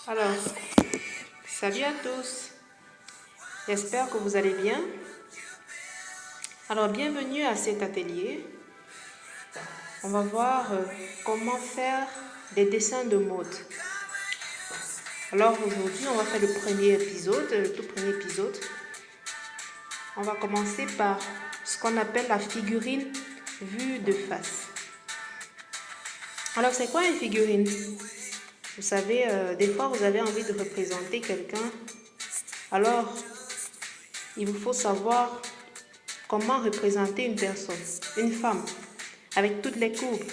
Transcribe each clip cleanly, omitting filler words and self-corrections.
Alors, salut à tous, j'espère que vous allez bien. Alors, bienvenue à cet atelier. On va voir comment faire des dessins de mode. Alors, aujourd'hui, on va faire le premier épisode, le tout premier épisode. On va commencer par ce qu'on appelle la figurine vue de face. Alors, c'est quoi une figurine? Vous savez, des fois, vous avez envie de représenter quelqu'un. Alors, il vous faut savoir comment représenter une personne, une femme, avec toutes les courbes.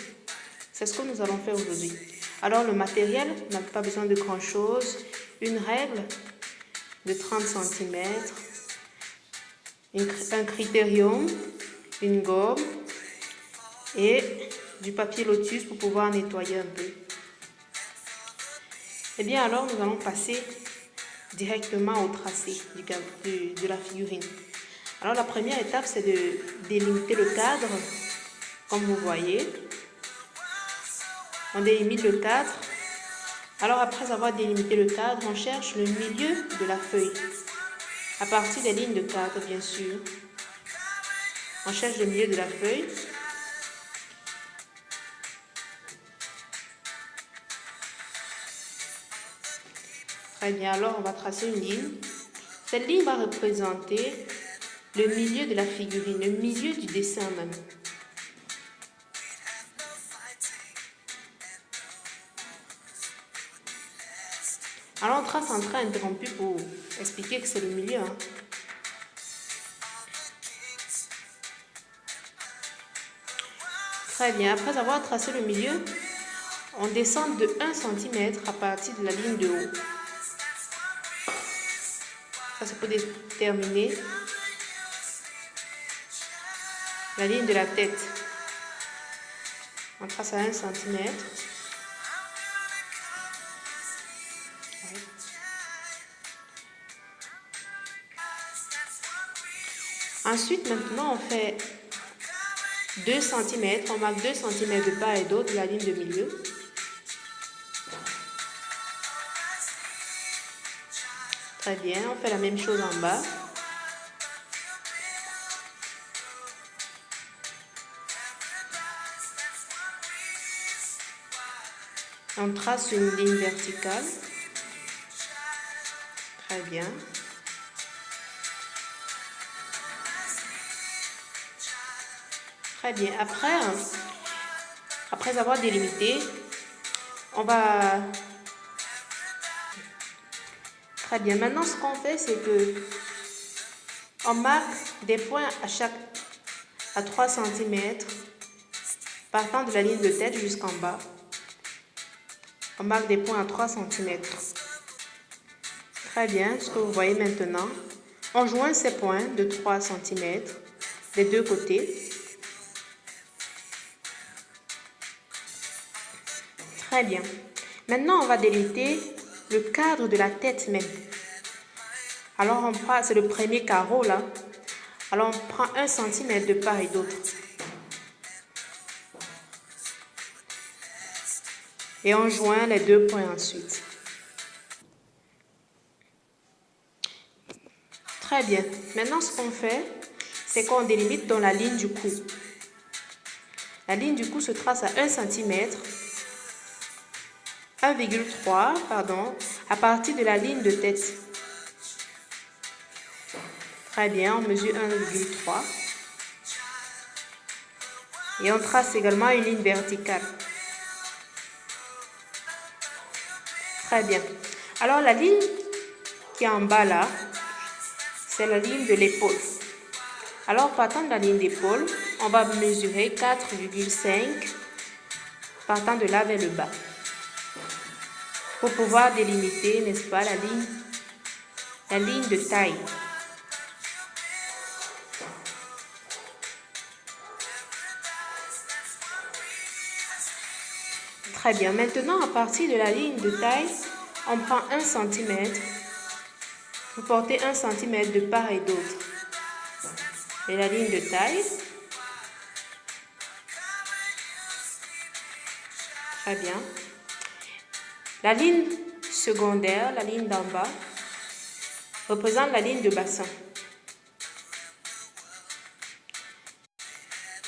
C'est ce que nous allons faire aujourd'hui. Alors, le matériel n'a pas besoin de grand-chose. Une règle de 30 cm, un critérium, une gomme et du papier lotus pour pouvoir nettoyer un peu. Eh bien, alors, nous allons passer directement au tracé de la figurine. Alors, la première étape, c'est de délimiter le cadre, comme vous voyez. On délimite le cadre. Alors, après avoir délimité le cadre, on cherche le milieu de la feuille. À partir des lignes de cadre, bien sûr. On cherche le milieu de la feuille. Très bien, alors on va tracer une ligne. Cette ligne va représenter le milieu de la figurine, le milieu du dessin même. Alors on trace un trait interrompu pour expliquer que c'est le milieu. Très bien, après avoir tracé le milieu, on descend de 1 cm à partir de la ligne de haut. Ça, c'est pour déterminer la ligne de la tête. On trace à 1 cm. Ensuite, maintenant, on fait 2 cm. On marque 2 cm de part et d'autre de la ligne de milieu. Très bien, on fait la même chose en bas. On trace une ligne verticale. Très bien. Très bien. Après avoir délimité, on va... Très bien. Maintenant, ce qu'on fait, c'est que on marque des points à 3 cm, partant de la ligne de tête jusqu'en bas. On marque des points à 3 cm. Très bien, ce que vous voyez maintenant. On joint ces points de 3 cm des deux côtés. Très bien. Maintenant, on va délimiter le cadre de la tête même. Alors, on prend, c'est le premier carreau là. Alors, on prend 1 cm de part et d'autre. Et on joint les deux points ensuite. Très bien. Maintenant, ce qu'on fait, c'est qu'on délimite dans la ligne du cou. La ligne du cou se trace à 1 cm, 1,3, à partir de la ligne de tête. Très bien, on mesure 1,3. Et on trace également une ligne verticale. Très bien. Alors, la ligne qui est en bas là, c'est la ligne de l'épaule. Alors, partant de la ligne d'épaule, on va mesurer 4,5 partant de là vers le bas. Pour pouvoir délimiter, n'est-ce pas, la ligne de taille. Très bien. Maintenant, à partir de la ligne de taille, on prend 1 cm. Vous portez 1 cm de part et d'autre. Et la ligne de taille. Très bien. La ligne secondaire, la ligne d'en bas, représente la ligne de bassin.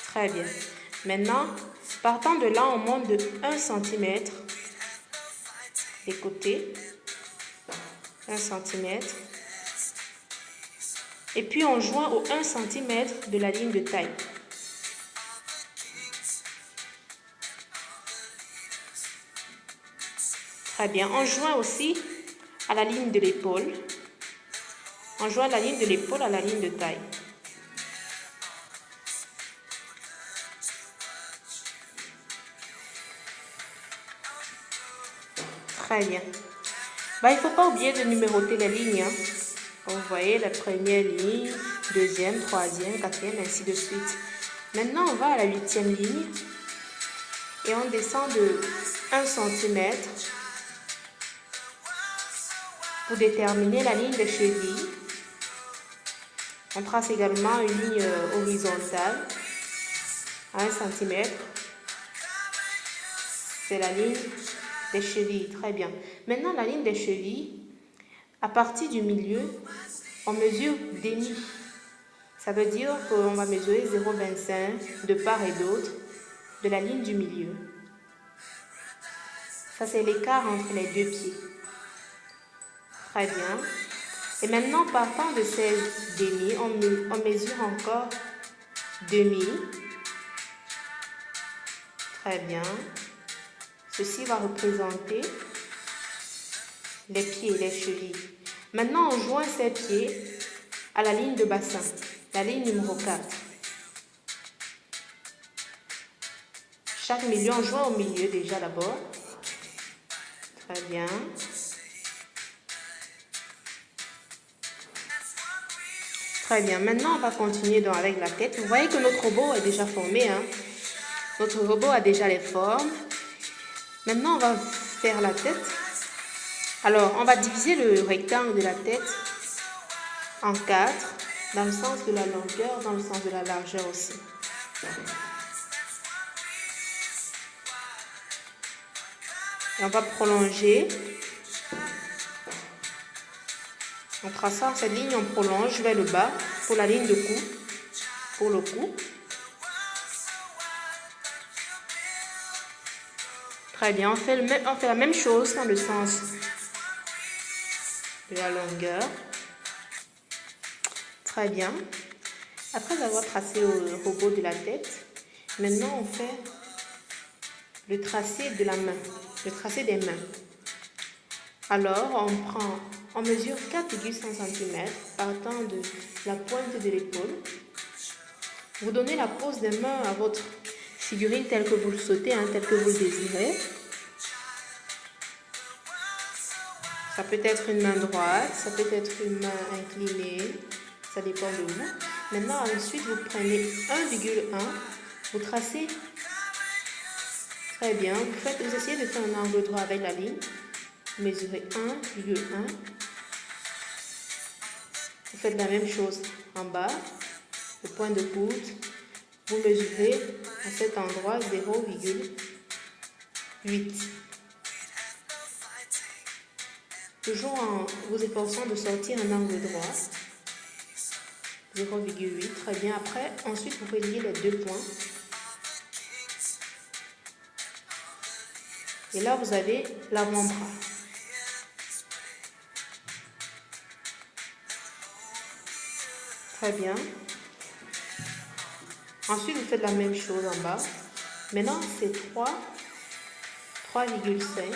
Très bien. Maintenant, partant de là, on monte de 1 cm les côtés. 1 cm. Et puis on joint au 1 cm de la ligne de taille. Très bien. On joint aussi à la ligne de l'épaule. On joint la ligne de l'épaule à la ligne de taille. Très bien. Il ne faut pas oublier de numéroter les lignes. Comme vous voyez, la première ligne, deuxième, troisième, quatrième, ainsi de suite. Maintenant, on va à la 8e ligne et on descend de 1 cm pour déterminer la ligne des chevilles. On trace également une ligne horizontale à 1 cm. C'est la ligne des chevilles. Très bien. Maintenant, la ligne des chevilles, à partir du milieu, on mesure demi. Ça veut dire qu'on va mesurer 0,25 de part et d'autre de la ligne du milieu. Ça, c'est l'écart entre les deux pieds. Très bien. Et maintenant, partant de ces demi, on mesure encore demi. Très bien. Ceci va représenter les pieds, les chevilles. Maintenant, on joint ces pieds à la ligne de bassin, la ligne numéro 4. Chaque milieu, on joint au milieu déjà d'abord. Très bien. Très bien. Maintenant, on va continuer avec la tête. Vous voyez que notre robot est déjà formé. Notre robot a déjà les formes. Maintenant, on va faire la tête. Alors, on va diviser le rectangle de la tête en 4, dans le sens de la longueur, dans le sens de la largeur aussi. Et on va prolonger. En traçant cette ligne, on prolonge vers le bas pour la ligne de cou, pour le cou. Très bien, on fait la même chose dans le sens de la longueur. Très bien. Après avoir tracé le robot de la tête, maintenant on fait le tracé de la main, le tracé des mains. Alors on mesure 4,5 cm partant de la pointe de l'épaule. Vous donnez la pose des mains à votre figurine telle que vous le souhaitez, telle que vous le désirez. Ça peut être une main droite, ça peut être une main inclinée, ça dépend de vous. Maintenant, ensuite, vous prenez 1,1, vous tracez très bien. Vous essayez de faire un angle droit avec la ligne. Vous mesurez 1,1. Vous faites la même chose en bas, le point de coude. Vous mesurez à cet endroit 0,8. Toujours en vous efforçant de sortir un angle droit. 0,8, très bien. Après, ensuite, vous reliez les deux points. Et là, vous avez l'avant-bras. Très bien. Ensuite, vous faites la même chose en bas. Maintenant, c'est 3,5.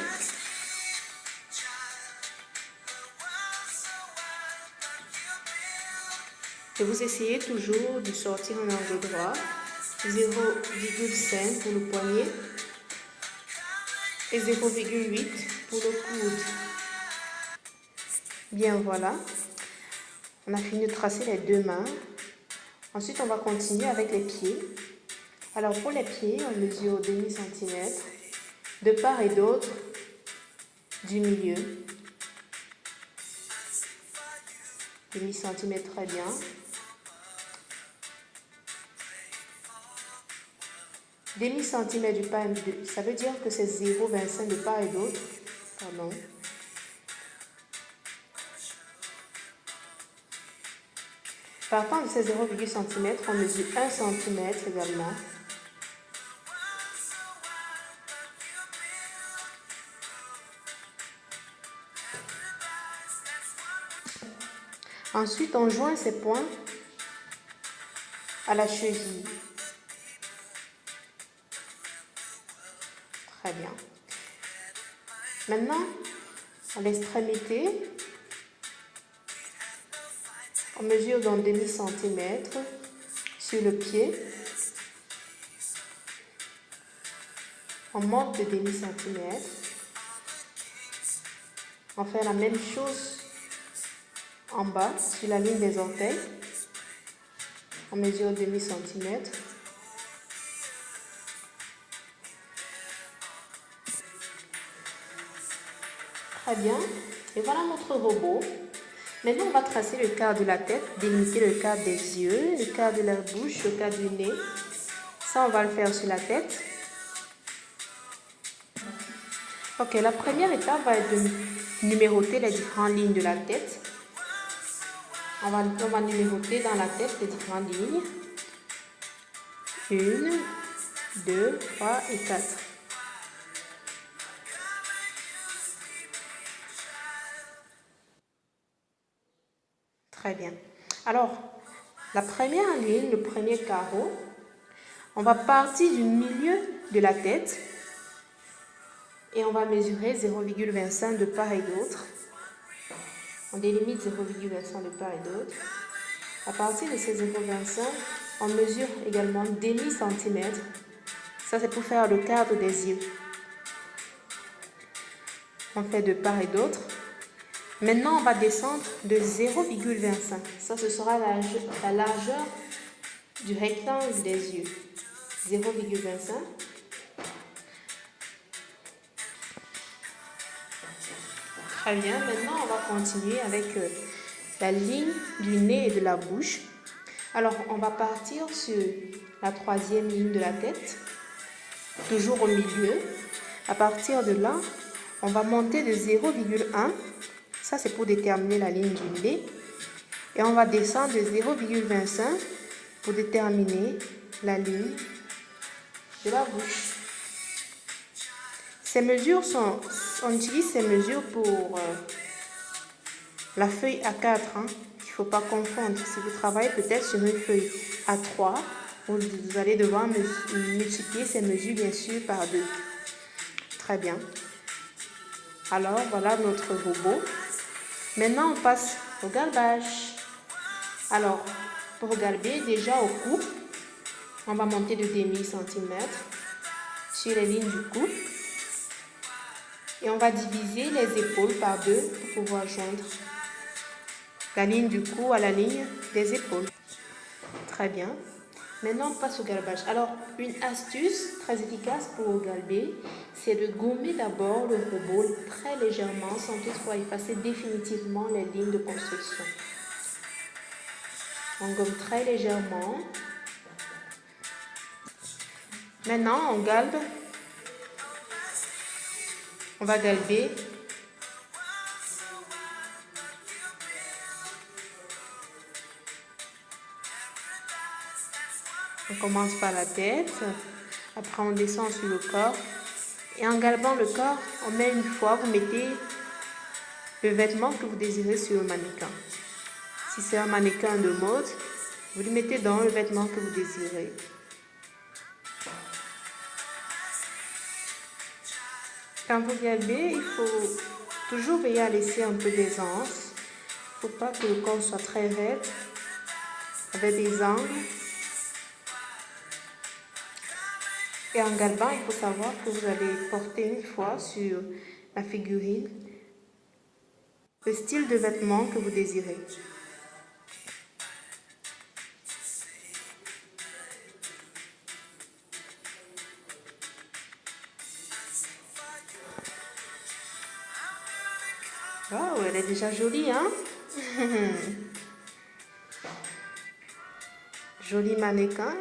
Et vous essayez toujours de sortir un angle droit. 0,5 pour le poignet et 0,8 pour le coude. Bien, voilà. On a fini de tracer les deux mains. Ensuite, on va continuer avec les pieds. Alors, pour les pieds, on mesure demi-centimètre de part et d'autre du milieu. Demi-centimètre, très bien. Demi-centimètre du part et d'autre, ça veut dire que c'est 0,25 de part et d'autre. Pardon. Partant de ces 0,1 cm, on mesure 1 cm également. Ensuite, on joint ces points à la cheville. Très bien. Maintenant, à l'extrémité, on mesure d'un demi-centimètre sur le pied. On monte de demi-centimètre. On fait la même chose en bas, sur la ligne des orteils. On mesure demi-centimètre. Très bien. Et voilà notre robot. Maintenant, on va tracer le quart de la tête, délimiter le quart des yeux, le quart de la bouche, le quart du nez. Ça, on va le faire sur la tête. Ok, la première étape va être de numéroter les différentes lignes de la tête. On va numéroter dans la tête les différentes lignes. 1, 2, 3 et 4. Très bien. Alors, la première ligne, le premier carreau, on va partir du milieu de la tête et on va mesurer 0,25 de part et d'autre. On délimite 0,25 de part et d'autre. À partir de ces 0,25, on mesure également demi-centimètre. Ça, c'est pour faire le cadre des yeux. On fait de part et d'autre. Maintenant, on va descendre de 0,25. Ça, ce sera la largeur du rectangle des yeux. 0,25. Très bien. Maintenant, on va continuer avec la ligne du nez et de la bouche. Alors, on va partir sur la troisième ligne de la tête, toujours au milieu. À partir de là, on va monter de 0,1. Ça, c'est pour déterminer la ligne du nez. Et on va descendre de 0,25 pour déterminer la ligne de la bouche. Ces mesures on utilise ces mesures pour la feuille A4. Il ne faut pas confondre. Si vous travaillez peut-être sur une feuille A3, vous allez devoir multiplier ces mesures, bien sûr, par 2. Très bien. Alors, voilà notre robot. Maintenant, on passe au galbage. Alors, pour galber, déjà au cou, on va monter de demi-centimètre sur les lignes du cou. Et on va diviser les épaules par 2 pour pouvoir joindre la ligne du cou à la ligne des épaules. Très bien. Maintenant, on passe au galbage. Alors, une astuce très efficace pour galber, c'est de gommer d'abord le robot très légèrement sans toutefois effacer définitivement les lignes de construction. On gomme très légèrement. Maintenant, on galbe. On va galber. On commence par la tête. Après, on descend sur le corps. Et en galbant le corps, on met une fois, vous mettez le vêtement que vous désirez sur le mannequin. Si c'est un mannequin de mode, vous le mettez dans le vêtement que vous désirez. Quand vous galbez, il faut toujours veiller à laisser un peu d'aisance. Il ne faut pas que le corps soit très raide, avec des angles. Et en galbant, il faut savoir que vous allez porter une fois sur la figurine le style de vêtement que vous désirez. Wow, elle est déjà jolie, hein? Joli mannequin.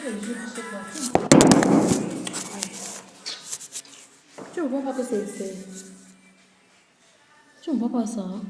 Tu ne vois pas que c'est... Tu ne vois pas ça, hein?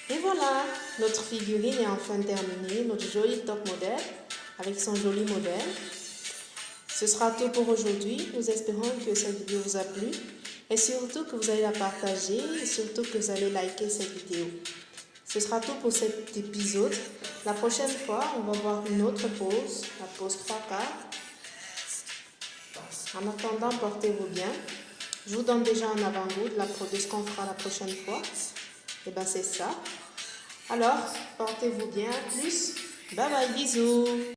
Et voilà, notre figurine est enfin terminée, notre joli top modèle avec son joli modèle. Ce sera tout pour aujourd'hui. Nous espérons que cette vidéo vous a plu et surtout que vous allez la partager et surtout que vous allez liker cette vidéo. Ce sera tout pour cet épisode. La prochaine fois, on va voir une autre pose, la pose 3/4. En attendant, portez-vous bien. Je vous donne déjà un avant-goût de ce qu'on fera la prochaine fois. Et bien c'est ça. Alors, portez-vous bien. Plus. Bye bye, bisous.